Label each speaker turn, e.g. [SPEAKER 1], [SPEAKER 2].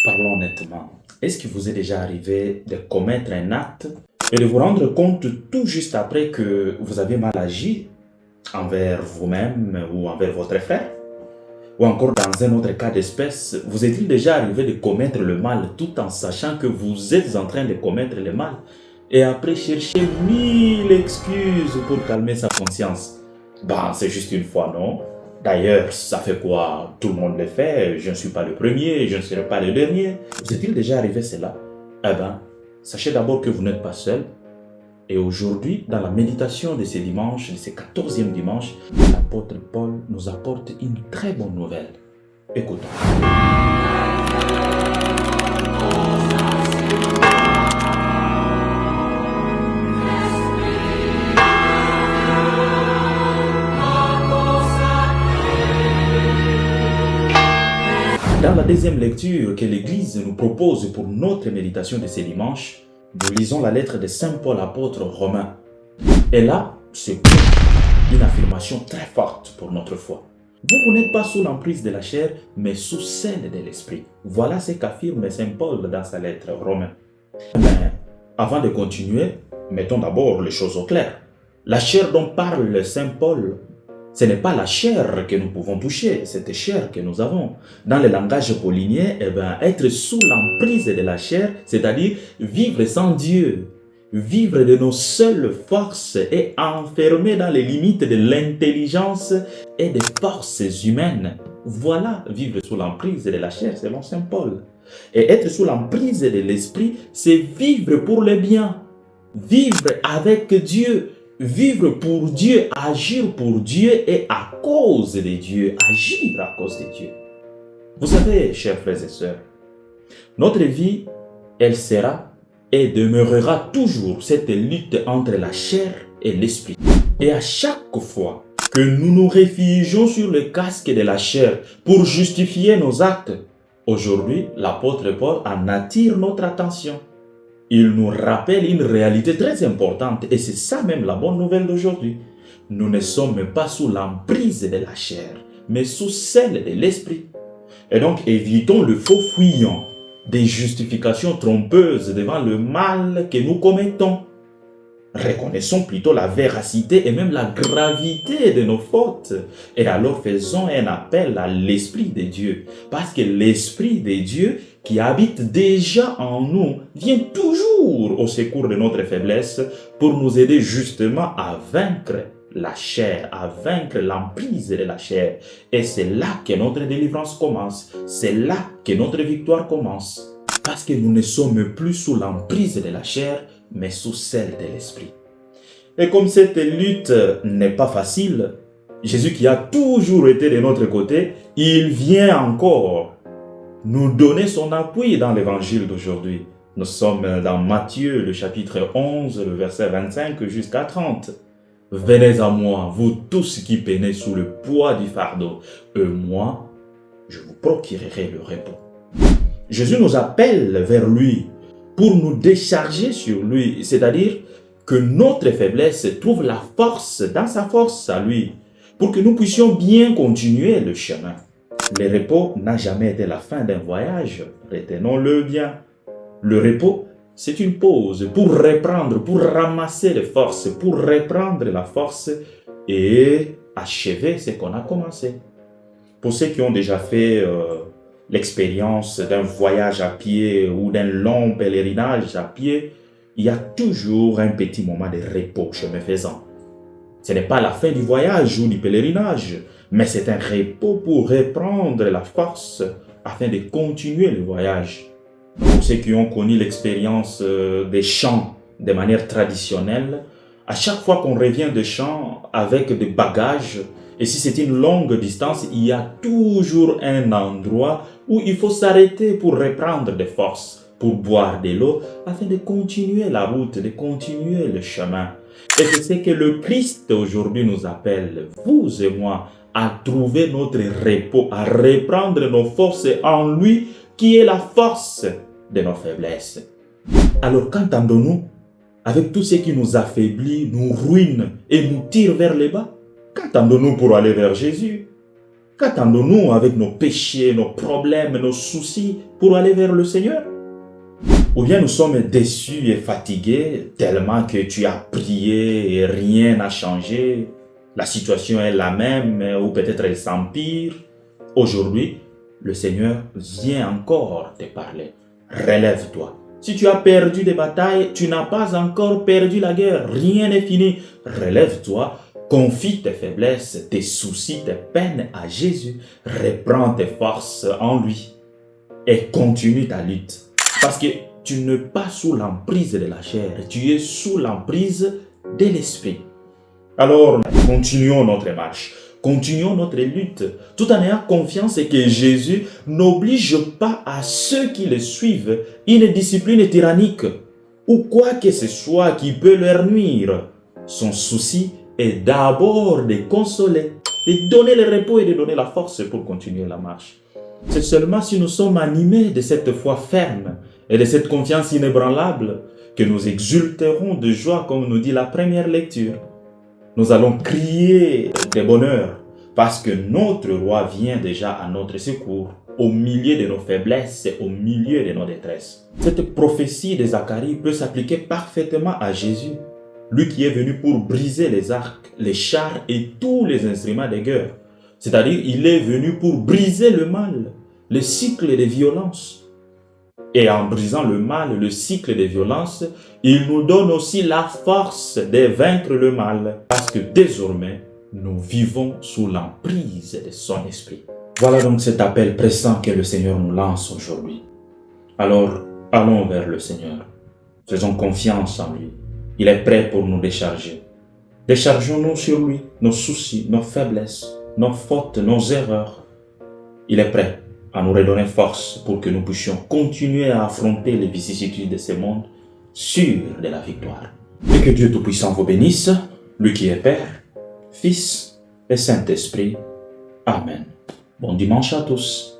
[SPEAKER 1] Parlons honnêtement. Est-ce qu'il vous est déjà arrivé de commettre un acte et de vous rendre compte tout juste après que vous avez mal agi envers vous-même ou envers votre frère? Ou encore dans un autre cas d'espèce, vous est-il déjà arrivé de commettre le mal tout en sachant que vous êtes en train de commettre le mal et après chercher mille excuses pour calmer sa conscience? C'est juste une fois, non? D'ailleurs, ça fait quoi? Tout le monde le fait, je ne suis pas le premier, je ne serai pas le dernier. Vous est-il déjà arrivé cela? Sachez d'abord que vous n'êtes pas seul. Et aujourd'hui, dans la méditation de ces dimanches, de ces 14e dimanche, l'apôtre Paul nous apporte une très bonne nouvelle. Écoutons. Dans la deuxième lecture que l'Église nous propose pour notre méditation de ces dimanches, nous lisons la lettre de Saint Paul apôtre aux Romains. Et là, c'est une affirmation très forte pour notre foi. Vous n'êtes pas sous l'emprise de la chair, mais sous celle de l'esprit. Voilà ce qu'affirme Saint Paul dans sa lettre aux Romains. Mais avant de continuer, mettons d'abord les choses au clair. La chair dont parle Saint Paul, ce n'est pas la chair que nous pouvons toucher, cette chair que nous avons. Dans le langage paulinien, être sous l'emprise de la chair, c'est-à-dire vivre sans Dieu, vivre de nos seules forces et enfermé dans les limites de l'intelligence et des forces humaines. Voilà vivre sous l'emprise de la chair selon Saint Paul. Et être sous l'emprise de l'esprit, c'est vivre pour le bien, vivre avec Dieu, vivre pour Dieu, agir pour Dieu et à cause de Dieu, agir à cause de Dieu. Vous savez, chers frères et sœurs, notre vie, elle sera et demeurera toujours cette lutte entre la chair et l'esprit. Et à chaque fois que nous nous réfugions sur le casque de la chair pour justifier nos actes, aujourd'hui, l'apôtre Paul en attire notre attention. Il nous rappelle une réalité très importante et c'est ça même la bonne nouvelle d'aujourd'hui. Nous ne sommes pas sous l'emprise de la chair, mais sous celle de l'esprit. Et donc évitons le faux fuyant, des justifications trompeuses devant le mal que nous commettons. Reconnaissons plutôt la véracité et même la gravité de nos fautes. Et alors faisons un appel à l'Esprit de Dieu. Parce que l'Esprit de Dieu qui habite déjà en nous vient toujours au secours de notre faiblesse pour nous aider justement à vaincre la chair, à vaincre l'emprise de la chair. Et c'est là que notre délivrance commence. C'est là que notre victoire commence. Parce que nous ne sommes plus sous l'emprise de la chair, mais sous celle de l'esprit. Et comme cette lutte n'est pas facile, Jésus qui a toujours été de notre côté, il vient encore nous donner son appui dans l'évangile d'aujourd'hui. Nous sommes dans Matthieu, le chapitre 11, le verset 25 jusqu'à 30. Venez à moi, vous tous qui peinez sous le poids du fardeau, et moi, je vous procurerai le repos. Jésus nous appelle vers lui pour nous décharger sur lui, c'est-à-dire que notre faiblesse trouve la force dans sa force à lui, pour que nous puissions bien continuer le chemin. Le repos n'a jamais été la fin d'un voyage, retenons-le bien. Le repos, c'est une pause pour reprendre, pour ramasser les forces, pour reprendre la force et achever ce qu'on a commencé. Pour ceux qui ont déjà fait l'expérience d'un voyage à pied ou d'un long pèlerinage à pied, il y a toujours un petit moment de repos chemin faisant. Ce n'est pas la fin du voyage ou du pèlerinage, mais c'est un repos pour reprendre la force afin de continuer le voyage. Pour ceux qui ont connu l'expérience des chants de manière traditionnelle, à chaque fois qu'on revient de chant avec des bagages, et si c'est une longue distance, il y a toujours un endroit où il faut s'arrêter pour reprendre des forces, pour boire de l'eau, afin de continuer la route, de continuer le chemin. Et c'est ce que le Christ aujourd'hui nous appelle, vous et moi, à trouver notre repos, à reprendre nos forces en lui, qui est la force de nos faiblesses. Alors qu'entendons-nous avec tout ce qui nous affaiblit, nous ruine et nous tire vers le bas? Qu'attendons-nous pour aller vers Jésus? Qu'attendons-nous avec nos péchés, nos problèmes, nos soucis pour aller vers le Seigneur? Ou bien nous sommes déçus et fatigués tellement que tu as prié et rien n'a changé. La situation est la même ou peut-être elle s'empire. Aujourd'hui, le Seigneur vient encore te parler. Relève-toi. Si tu as perdu des batailles, tu n'as pas encore perdu la guerre. Rien n'est fini. Relève-toi. Confie tes faiblesses, tes soucis, tes peines à Jésus. Reprends tes forces en lui et continue ta lutte. Parce que tu n'es pas sous l'emprise de la chair, tu es sous l'emprise de l'esprit. Alors, continuons notre marche, continuons notre lutte, tout en ayant confiance que Jésus n'oblige pas à ceux qui le suivent une discipline tyrannique ou quoi que ce soit qui peut leur nuire. Son souci est d'abord de consoler, de donner le repos et de donner la force pour continuer la marche. C'est seulement si nous sommes animés de cette foi ferme et de cette confiance inébranlable que nous exulterons de joie comme nous dit la première lecture. Nous allons crier de bonheur parce que notre roi vient déjà à notre secours au milieu de nos faiblesses et au milieu de nos détresses. Cette prophétie de Zacharie peut s'appliquer parfaitement à Jésus, lui qui est venu pour briser les arcs, les chars et tous les instruments de guerre. C'est-à-dire, il est venu pour briser le mal, le cycle de violence. Et en brisant le mal, le cycle de violence, il nous donne aussi la force de vaincre le mal. Parce que désormais, nous vivons sous l'emprise de son esprit. Voilà donc cet appel pressant que le Seigneur nous lance aujourd'hui. Alors, allons vers le Seigneur. Faisons confiance en lui. Il est prêt pour nous décharger. Déchargeons-nous sur lui, nos soucis, nos faiblesses, nos fautes, nos erreurs. Il est prêt à nous redonner force pour que nous puissions continuer à affronter les vicissitudes de ce monde sûrs de la victoire. Et que Dieu Tout-Puissant vous bénisse, lui qui est Père, Fils et Saint-Esprit. Amen. Bon dimanche à tous.